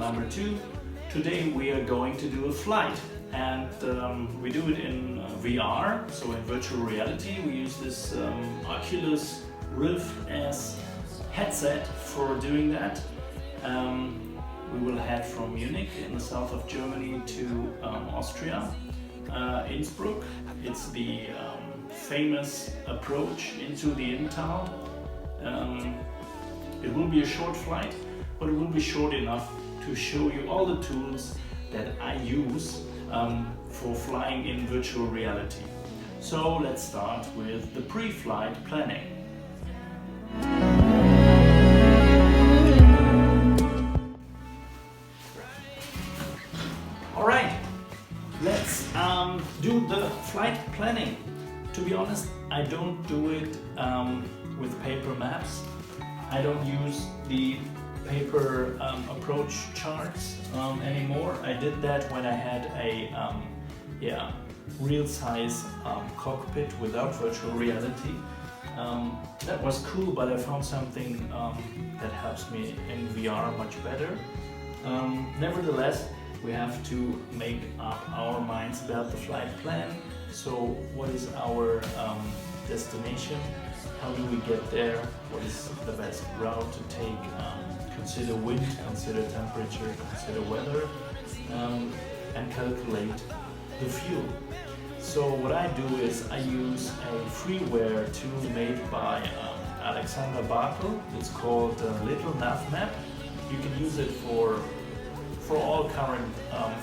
number 2. Today we are going to do a flight, and we do it in VR, so in virtual reality. We use this Oculus Rift as headset for doing that. We will head from Munich in the south of Germany to Austria, Innsbruck. It's the famous approach into the Inntal. It will be a short flight, but it will be short enough to show you all the tools that I use for flying in virtual reality. So let's start with the pre-flight planning. Alright, let's do the flight planning. To be honest, I don't do it with paper maps. I don't use the paper approach charts anymore. I did that when I had a real size cockpit without virtual reality. That was cool, but I found something that helps me in VR much better. Nevertheless, we have to make up our minds about the flight plan. So what is our destination? How do we get there? What is the best route to take? Consider wind, consider temperature, consider weather, and calculate the fuel. So what I do is I use a freeware tool made by Alexander Bartel. It's called LittleNavMap. You can use it for all current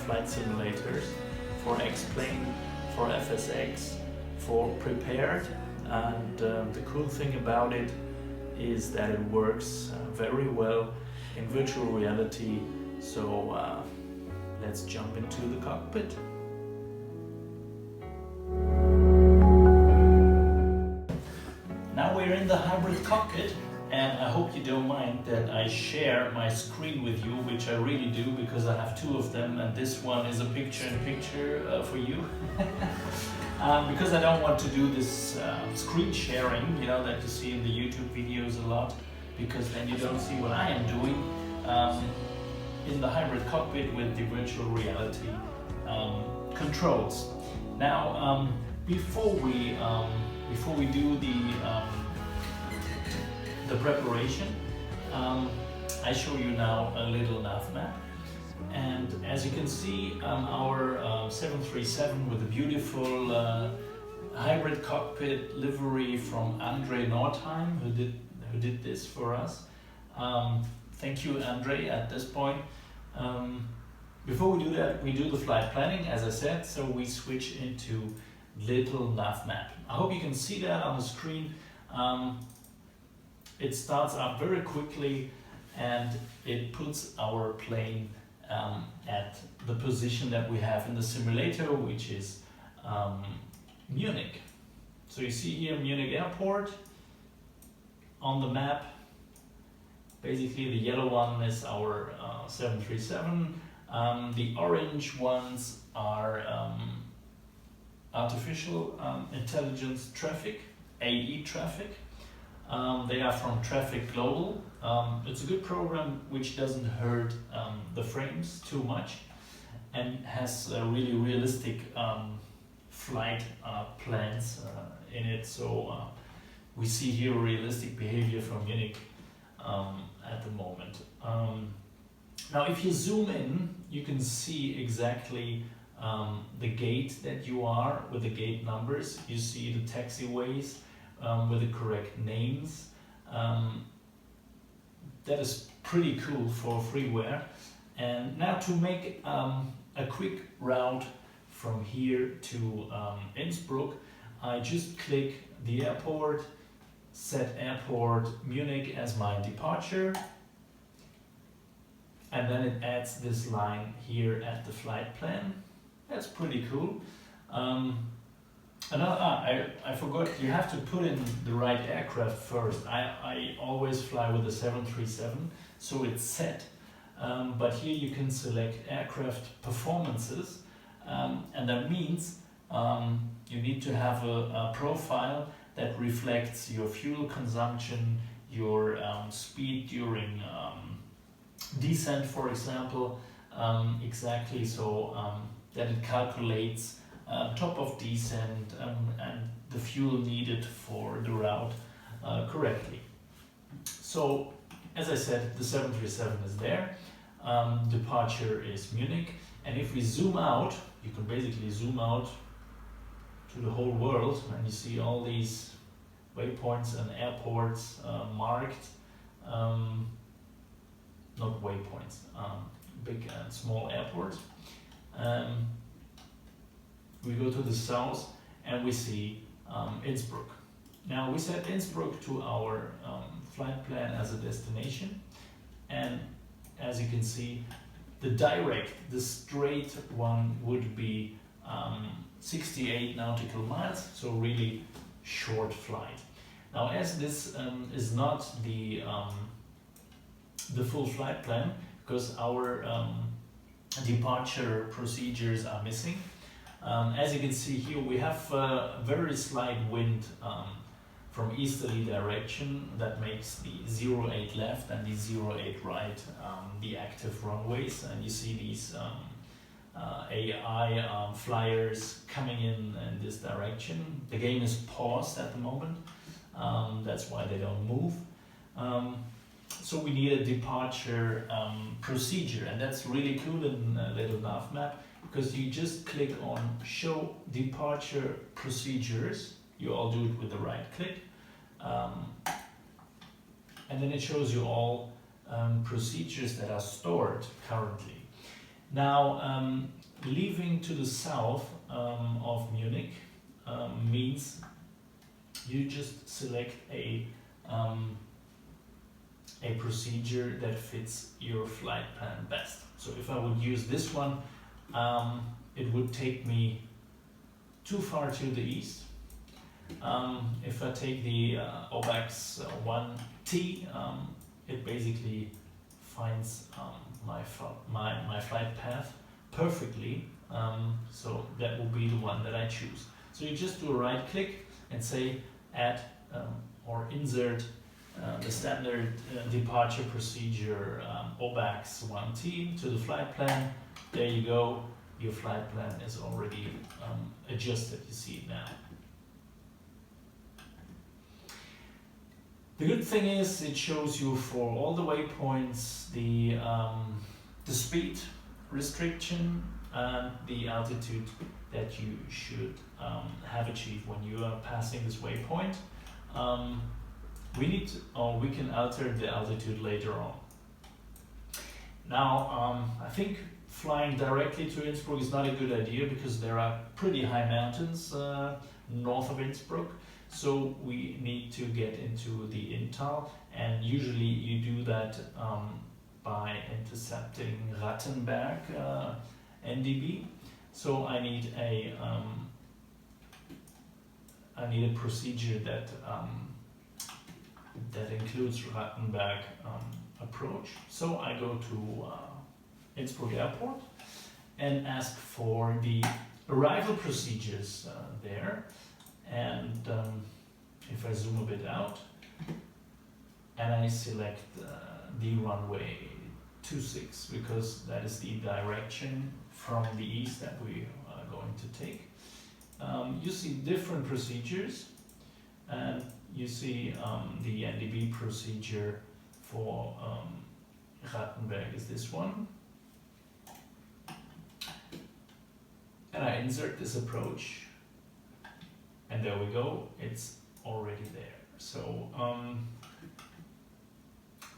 flight simulators, for Xplane, for FSX, for Prepared. And the cool thing about it is that it works very well in virtual reality. So let's jump into the cockpit. Now we're in the hybrid cockpit, and I hope you don't mind that I share my screen with you, which I really do because I have 2 of them, and this one is a picture-in-picture for you. Because I don't want to do this screen sharing, you know, that you see in the YouTube videos a lot, because then you don't see what I am doing in the hybrid cockpit with the virtual reality controls. Now, before we do the preparation, I show you now a LittleNavMap. And as you can see, our 737 with a beautiful hybrid cockpit livery from Andre Nordheim, who did this for us. Thank you, Andre, at this point. Before we do that, we do the flight planning, as I said, so we switch into LittleNavMap. I hope you can see that on the screen. It starts up very quickly and it puts our plane at the position that we have in the simulator, which is Munich. So you see here Munich Airport on the map. Basically the yellow one is our 737. The orange ones are artificial intelligence traffic, AE traffic. They are from Traffic Global. It's a good program which doesn't hurt the frames too much and has really realistic flight plans in it. So we see here realistic behavior from Munich at the moment. Now if you zoom in, you can see exactly the gate that you are with the gate numbers. You see the taxiways with the correct names. That is pretty cool for freeware. And now to make a quick route from here to Innsbruck, I just click the airport, set airport Munich as my departure, and then it adds this line here at the flight plan. That's pretty cool. I forgot, you have to put in the right aircraft first. I always fly with the 737, so it's set. But here you can select aircraft performances, and that means you need to have a profile that reflects your fuel consumption, your speed during descent, for example, exactly so that it calculates top of descent and the fuel needed for the route correctly. So, as I said, the 737 is there. Departure is Munich, and if we zoom out, you can basically zoom out to the whole world, and you see all these waypoints and airports marked. Not waypoints, big and small airports. We go to the south and we see Innsbruck. Now we set Innsbruck to our flight plan as a destination, and as you can see, the straight one would be 68 nautical miles, so really short flight. Now, as this is not the full flight plan, because our departure procedures are missing. As you can see here, we have a very slight wind from easterly direction that makes the 08 left and the 08 right the active runways, and you see these AI flyers coming in this direction. The game is paused at the moment, that's why they don't move. So we need a departure procedure, and that's really cool in LittleNavMap, because you just click on show departure procedures. You all do it with the right click, and then it shows you all procedures that are stored currently. Now, leaving to the south of Munich means you just select a procedure that fits your flight plan best. So if I would use this one, it would take me too far to the east. If I take the OBAX 1T, it basically finds my flight path perfectly, so that will be the one that I choose. So you just do a right click and say add or insert the standard departure procedure OBAX 1T to the flight plan. There you go, your flight plan is already adjusted, you see it now. The good thing is it shows you for all the waypoints the speed restriction and the altitude that you should have achieved when you are passing this waypoint. We can alter the altitude later on. Now, I think flying directly to Innsbruck is not a good idea, because there are pretty high mountains north of Innsbruck. So we need to get into the Inntal, and usually you do that by intercepting Rattenberg NDB. So I need a procedure that includes Rattenberg approach. So I go to Innsbruck Airport and ask for the arrival procedures there. And if I zoom a bit out and I select the runway 26, because that is the direction from the east that we are going to take, you see different procedures, and you see the NDB procedure for Rattenberg is this one. And I insert this approach. And there we go, it's already there. So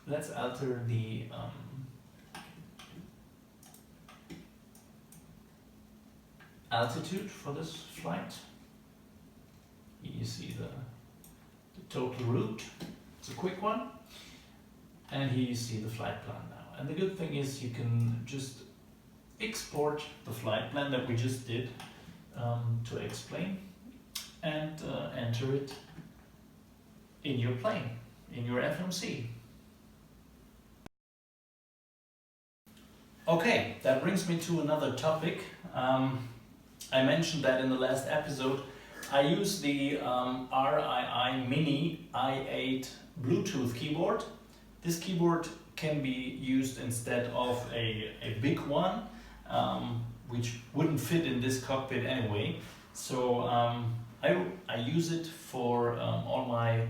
let's alter the altitude for this flight. You see the total route, it's a quick one. And here you see the flight plan now. And the good thing is you can just export the flight plan that we just did to Xplane, and enter it in your plane, in your FMC. Okay, that brings me to another topic. I mentioned that in the last episode. I use the RII Mini i8 Bluetooth keyboard. This keyboard can be used instead of a big one, which wouldn't fit in this cockpit anyway. So I use it for all my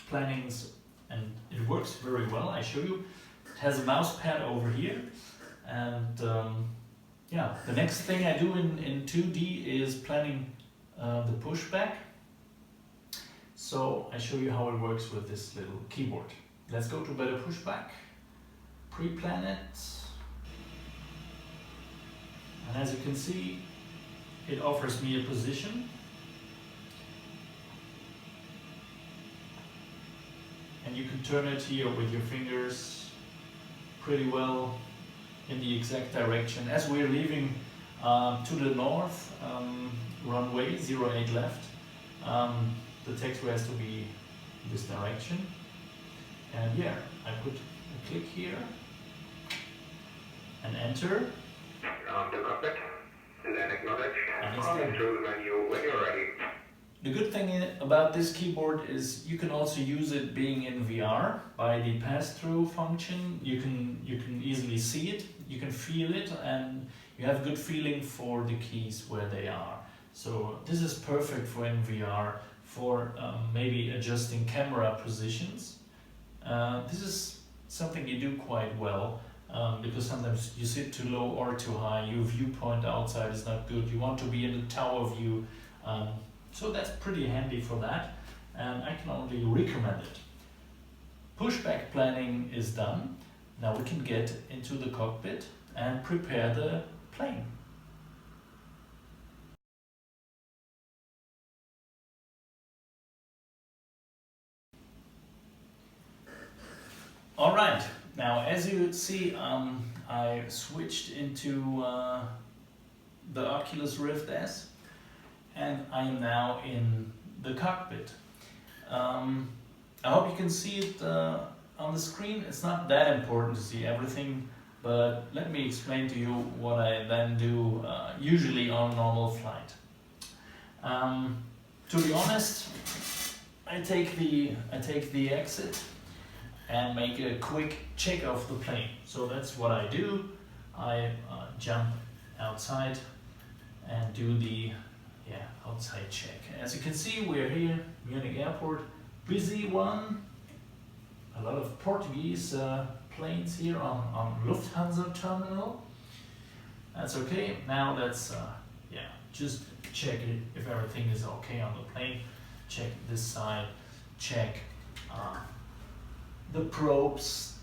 plannings, and it works very well. I show you. It has a mouse pad over here, and yeah, the next thing I do in 2D is planning the pushback. So I show you how it works with this little keyboard. Let's go to Better Pushback, pre-plan it, and as you can see, it offers me a position. And you can turn it here with your fingers pretty well in the exact direction. As we're leaving to the north, runway 08 left, the taxiway has to be this direction. And yeah, I put a click here and enter. On the cockpit, and then acknowledge. And it's Follow done. through the menu when you're ready. The good thing about this keyboard is you can also use it being in VR by the pass-through function. You can easily see it, you can feel it, and you have good feeling for the keys where they are. So this is perfect for in VR for maybe adjusting camera positions. This is something you do quite well because sometimes you sit too low or too high, your viewpoint outside is not good, you want to be in the tower view. So that's pretty handy for that, and I can only recommend it. Pushback planning is done. Now we can get into the cockpit and prepare the plane. All right, now as you see, I switched into the Oculus Rift S, and I am now in the cockpit. I hope you can see it on the screen. It's not that important to see everything, but let me explain to you what I then do usually on normal flight. To be honest, I take the exit and make a quick check of the plane. So that's what I do. I jump outside and do the outside check. As you can see, we're here, Munich Airport, busy one. A lot of Portuguese planes here on Lufthansa terminal. That's okay. Now let's just check it if everything is okay on the plane. Check this side. Check the probes,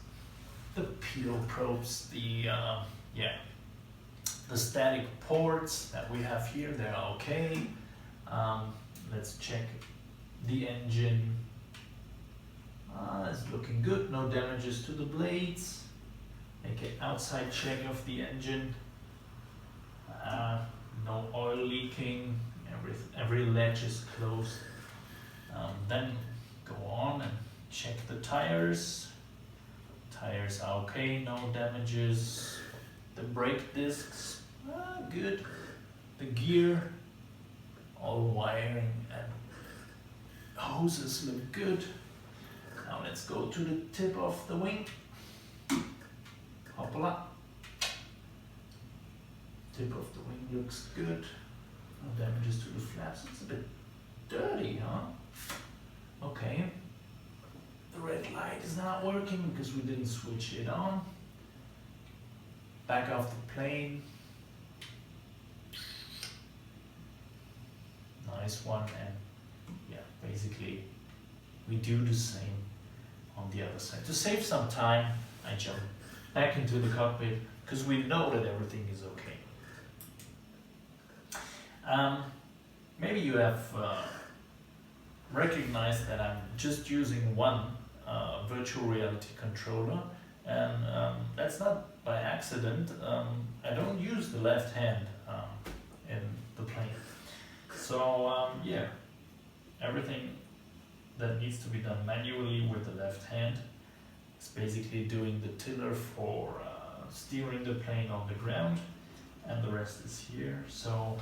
the PO probes, the static ports that we have here. They're okay. Let's check the engine. It's looking good, no damages to the blades. Make an outside check of the engine. No oil leaking, every latch is closed. Then go on and check the tires. Tires are okay, no damages. The brake discs, good. The gear, all wiring and hoses look good. Now let's go to the tip of the wing. Hoppala. Tip of the wing looks good. No damages to the flaps. It's a bit dirty, huh? Okay. The red light is not working because we didn't switch it on. Back of the plane. Nice one, and basically we do the same on the other side. To save some time, I jump back into the cockpit because we know that everything is okay. Maybe you have recognized that I'm just using one virtual reality controller, and that's not by accident. I don't use the left hand in the plane. So everything that needs to be done manually with the left hand is basically doing the tiller for steering the plane on the ground, and the rest is here. So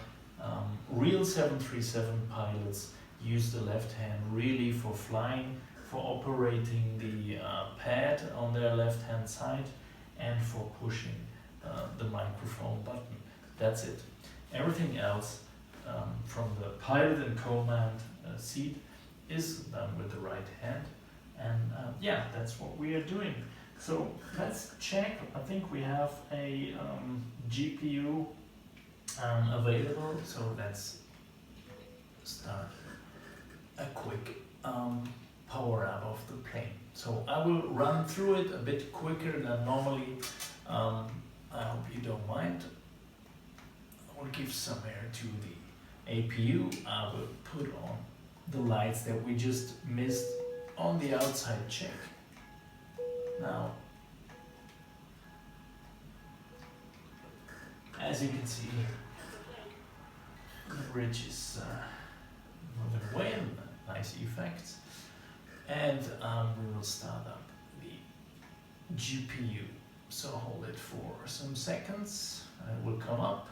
real 737 pilots use the left hand really for flying, for operating the pad on their left hand side and for pushing the microphone button. That's it. Everything else from the pilot and command seat is done with the right hand, and yeah, that's what we are doing. So let's check. I think we have a GPU available, so let's start a quick power up of the plane. So I will run through it a bit quicker than normally. I hope you don't mind. I will give some air to the APU. I will put on the lights that we just missed on the outside check. Now, as you can see, the bridge is moving away and nice effects. And we will start up the GPU. So hold it for some seconds and it will come up.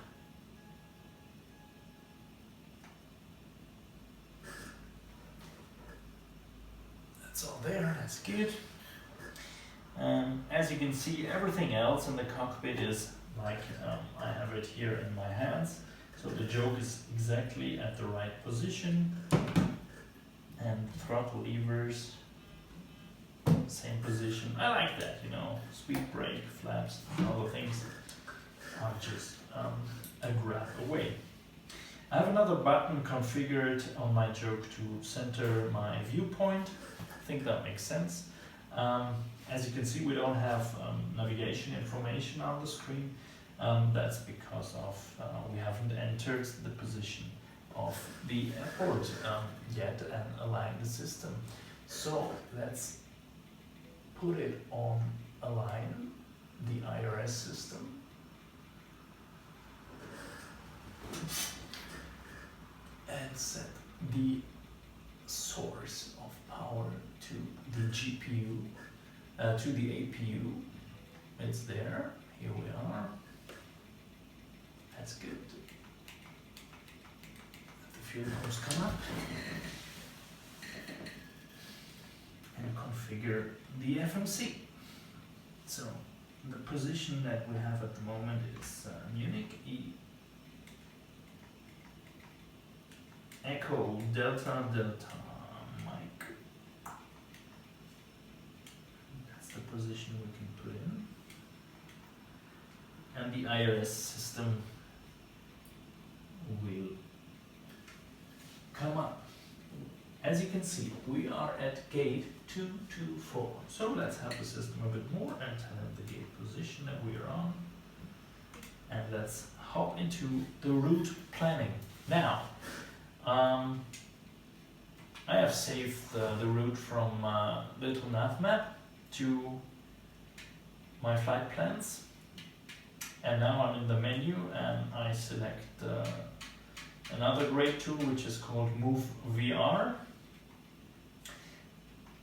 That's all there, that's good. As you can see, everything else in the cockpit is like I have it here in my hands. So the joke is exactly at the right position, and throttle levers, same position. I like that, you know, speed brake, flaps, all the things are just a grab away. I have another button configured on my joke to center my viewpoint. I think that makes sense. As you can see, we don't have navigation information on the screen. That's because of we haven't entered the position of the airport yet and aligned the system. So let's put it on align the IRS system. And set the source of power to the GPU, to the APU. It's there. Here we are. That's good. Let the fuel pumps come up. And configure the FMC. So the position that we have at the moment is Munich Echo Delta Mike. That's the position we can put in. And the IRS system will come up. As you can see, we are at gate 224. So let's have the system a bit more and tell it the gate position that we are on. And let's hop into the route planning. Now, I have saved the route from LittleNavMap to my flight plans. And now I'm in the menu and I select another great tool which is called MoveVR.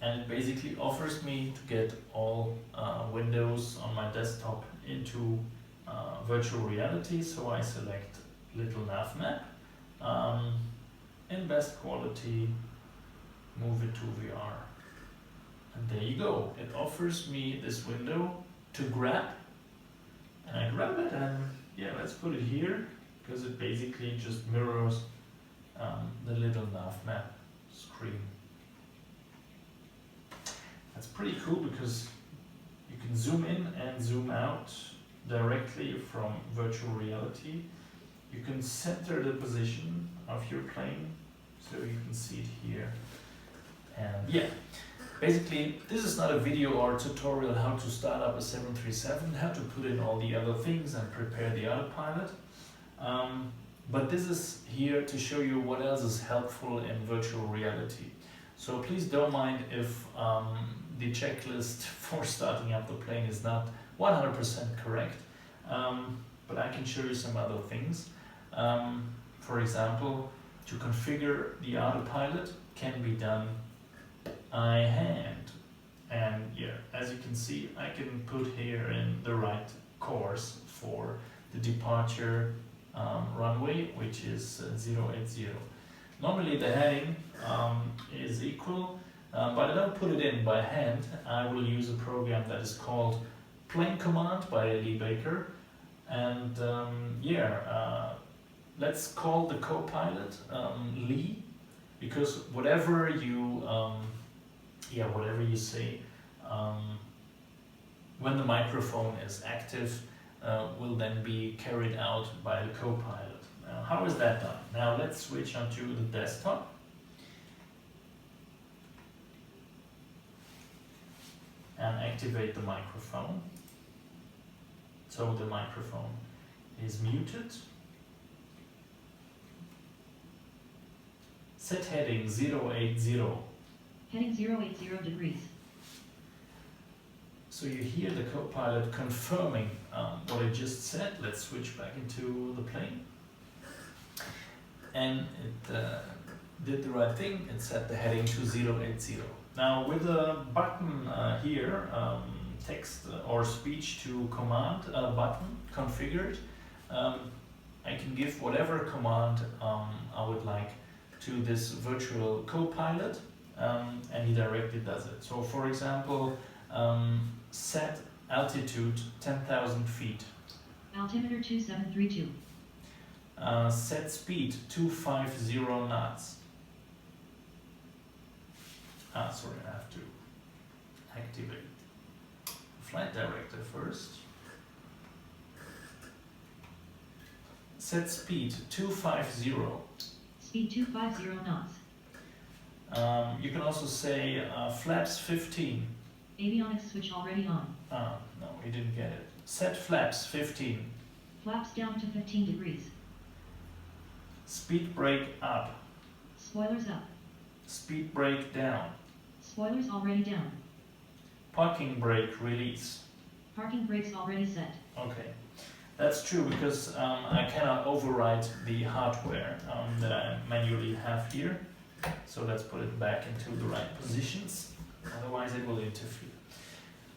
And it basically offers me to get all windows on my desktop into virtual reality. So I select LittleNavMap. In best quality, move it to VR. And there you go. It offers me this window to grab. And I grab it and yeah, let's put it here because it basically just mirrors the LittleNavMap screen. That's pretty cool because you can zoom in and zoom out directly from virtual reality. You can center the position of your plane, so you can see it here. And yeah, basically this is not a video or a tutorial how to start up a 737, how to put in all the other things and prepare the autopilot. But this is here to show you what else is helpful in virtual reality. So please don't mind if the checklist for starting up the plane is not 100% correct, but I can show you some other things. For example, to configure the autopilot can be done by hand. And yeah, as you can see, I can put here in the right course for the departure runway, which is 080. Normally the heading is equal, but I don't put it in by hand. I will use a program that is called Plane Command by Lee Baker. And let's call the co-pilot Lee, because whatever you say when the microphone is active will then be carried out by the co-pilot. Now, how is that done? Now let's switch onto the desktop. And activate the microphone. So the microphone is muted. Set heading 080. Heading 080 degrees. So you hear the co-pilot confirming what I just said. Let's switch back into the plane. And it did the right thing. It set the heading to 080. Now with the button here, text or speech to command button configured, I can give whatever command I would like to this virtual co-pilot, and he directly does it. So for example, set altitude 10,000 feet. Altimeter 2732. Set speed 250 knots. Sorry, I have to activate the flight director first. Set speed 250. Speed 250 knots. You can also say flaps 15. Avionics switch already on. No, we didn't get it. Set flaps 15. Flaps down to 15 degrees. Speed brake up. Spoilers up. Speed brake down. Spoilers already down. Parking brake release. Parking brakes already set. Okay, that's true because I cannot override the hardware that I manually have here. So let's put it back into the right positions, otherwise it will interfere.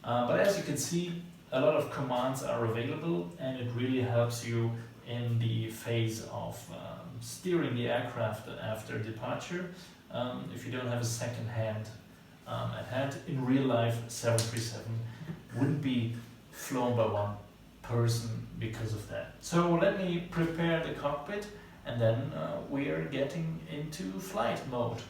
But as you can see, a lot of commands are available, and it really helps you in the phase of steering the aircraft after departure. If you don't have a second hand at hand, in real life 737 wouldn't be flown by one person because of that. So let me prepare the cockpit, and then we are getting into flight mode.